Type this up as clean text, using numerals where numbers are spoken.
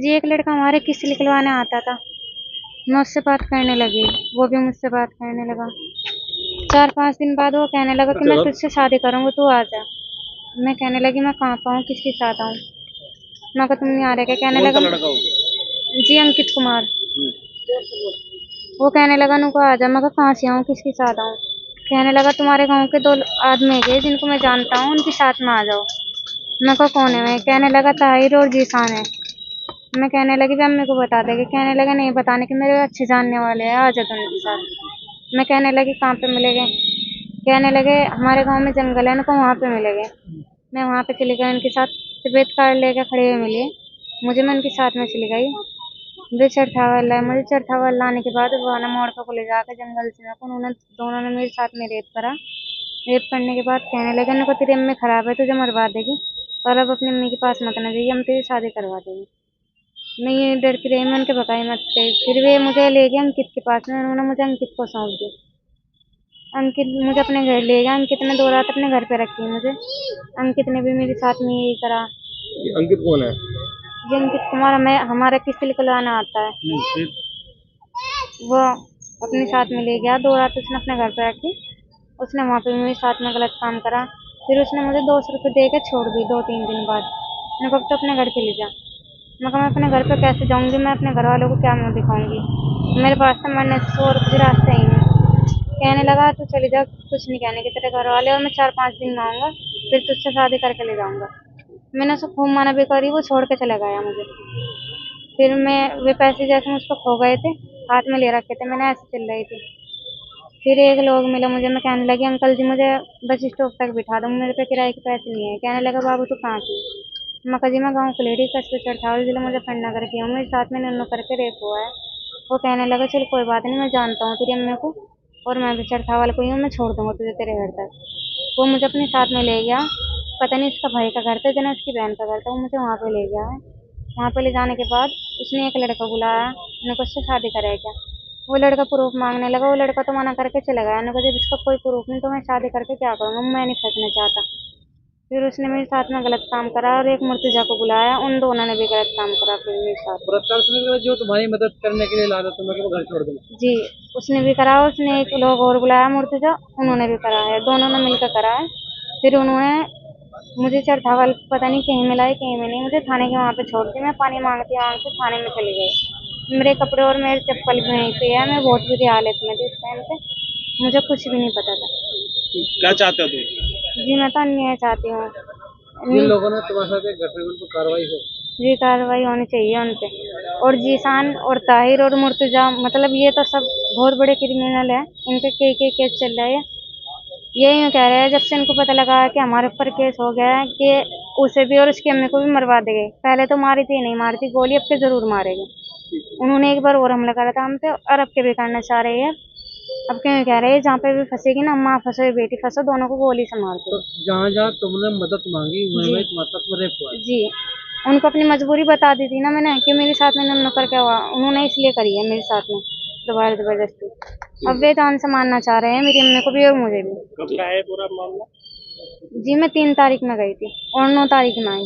जी, एक लड़का हमारे किस्त निकलवाने आता था। मैं उससे बात करने लगी, वो भी मुझसे बात करने लगा। 4-5 दिन बाद वो कहने लगा कि मैं तुझसे शादी करूँगा, तू आ जा। मैं कहने लगी मैं कहाँ पे आऊँ, किसके साथ आऊँ? मैं कहा तुम नहीं आ रहे क्या? कहने लगा जी, अंकित कुमार। वो कहने लगा नुको आ जा। मैं कहा कहाँ से आऊँ, किसके साथ आऊँ? कहने लगा तुम्हारे गाँव के 2 आदमी है जिनको मैं जानता हूँ, उनके साथ में आ जाओ। मैं कहा कौन है वे? कहने लगा ताहिर और जीशान है। मैं कहने लगी भी अम्मी को बता देगी। कहने लगा नहीं बताने के, मेरे अच्छे जानने वाले हैं, आ जा तुम उनके साथ। मैं कहने लगी कहाँ पे मिलेंगे? कहने लगे हमारे गांव में जंगल है, उनको वहाँ पे मिलेंगे। मैं वहाँ पे चली गई उनके साथ, तबीयत कार्ड लेकर खड़े हुए मिले मुझे। मैं उनके साथ में चली गई। वे चरथावल लाए मुझे। चरथावल लाने के बाद वो ना मोड़ पर ले जाकर जंगल से मेरे को उन्होंने दोनों ने मेरे साथ में रेप करा। रेप करने के बाद कहने लगे उनको तेरी अम्मी खराब है, तुझे मरवा देगी और अब अपनी अम्मी के पास मत ना जाइए, हम तेरी शादी करवा देंगे। मैं ये डरती रही, मैं उनके भगाई मत थे। फिर वे मुझे ले गए अंकित के पास में, उन्होंने मुझे अंकित को सौंप दिया। अंकित मुझे अपने घर ले गया। अंकित ने 2 रात अपने घर पे रखी मुझे। अंकित ने भी मेरे साथ में यही करा। ये अंकित कौन है? ये अंकित कुमार हमें हमारा किस्त निकलवाना आता है। फिर वो अपने साथ में ले गया। 2 रात उसने अपने घर पे रखी। उसने वहाँ पे मेरे साथ में गलत काम करा। फिर उसने मुझे 200 रुपये दे के छोड़ दी 2-3 दिन बाद। मैं कब तो अपने घर पे ले जा। मैं कहा मैं अपने घर पे कैसे जाऊँगी? मैं अपने घर वालों को क्या मुँह दिखाऊँगी? मेरे पास तो मरने से और कुछ रास्ता ही नहीं। कहने लगा तू चली जा, कुछ नहीं कहने के तेरे घर वाले, और मैं 4-5 दिन में आऊँगा, फिर तुझसे शादी करके ले जाऊँगा। मैंने उसको खूब मना भी करी, वो छोड़ के चला गया मुझे। फिर मैं वे पैसे जैसे मुझको खो गए थे, हाथ में ले रखे थे, मैंने ऐसे चल रही थी। फिर एक लोग मिला मुझे। मैं कहने लगी अंकल जी मुझे बस स्टॉप तक बिठा दो, मेरे पे किराए के पैसे नहीं है। कहने लगा बाबू तू कहाँ की? मैं कहा जी मैं गाँव की लेडी कस्बे चरथावल जिला मुजफ्फरनगर की हूँ, मेरे साथ में नन्नू करके रेप हुआ है। वो कहने लगा चल कोई बात नहीं, मैं जानता हूँ तेरी अम्मी को और मैं भी चरथावल को ही हूँ, मैं छोड़ दूंगा तुझे तेरे घर तक। वो मुझे अपने साथ में ले गया। पता नहीं इसका भाई का घर था जना उसकी बहन का घर था। वो मुझे वहाँ पे ले गया है। वहाँ पे ले जाने के बाद उसने एक लड़का बुलाया। मैंने कहा उससे शादी करे क्या? वो लड़का प्रूफ मांगने लगा। वो लड़का तो मना करके चला गया। मैंने कहा जब इसका कोई प्रूफ नहीं तो मैं शादी करके क्या करूँगा? मैं नहीं फंसना चाहता। फिर उसने मेरे साथ में गलत काम करा और एक मुर्तजा को बुलाया। उन दोनों ने भी गलत काम करा फिर मेरे साथ। बलात्कार सुनने के बाद जो तुम्हारी मदद करने के लिए ला रहा तुम्हें कि वो घर छोड़ दूंगा। जी, उसने भी करा। उसने एक लोग और बुलाया मुर्तजा, उन्होंने भी करा है। दोनों ने मिलकर करा है। फिर उन्होंने मुझे चरथावल पता नहीं कहीं मिला है कहीं में नहीं, मुझे थाने के वहाँ पे छोड़ दी। मैं पानी मांगते थाने में चली गई। मेरे कपड़े और मेरे चप्पल भी वहीं पे है। मैं बहुत बुरी हालत में थी उस टाइम पे, मुझे कुछ भी नहीं पता था। क्या चाहते हो तुम? जी, मैं तो अन्याय चाहती हूँ। जिन लोगों ने तुम्हारे साथ एक घटना, उन पर कार्रवाई हो। जी, कार्रवाई होनी चाहिए उन पे। और जीशान और ताहिर और मुर्तजा, मतलब ये तो सब बहुत बड़े क्रिमिनल है। इनके कई केस चल रहे हैं। ये यूँ कह रहे हैं जब से इनको पता लगा है कि हमारे ऊपर केस हो गया है कि उसे भी और उसकी अम्मी को भी मरवा देंगे। पहले तो मारी थी, नहीं मारी थी गोली, अब के जरूर मारेंगे। उन्होंने एक बार और हमला करा था हम पे और अब के भी करना चाह रहे हैं। अब क्यों कह रहे हैं जहाँ पे भी फंसेगी ना, माँ फंसो या बेटी फंसो, दोनों को गोली से मार दो। तो जहाँ जहाँ तुमने मदद मांगी वहीं जी वहीं तुम्हारे साथ में रेप हुआ है। जी, उनको अपनी मजबूरी बता दी थी ना मैंने कि मेरे साथ में नन्नू कर क्या हुआ। उन्होंने इसलिए करी है मेरे साथ में दोबारा जबरदस्ती। अब वे जान से मारना चाह रहे हैं मेरी अम्मी को भी और मुझे भी। कब का है पूरा मामला? जी, मैं 3 तारीख में गई थी और 9 तारीख में आई।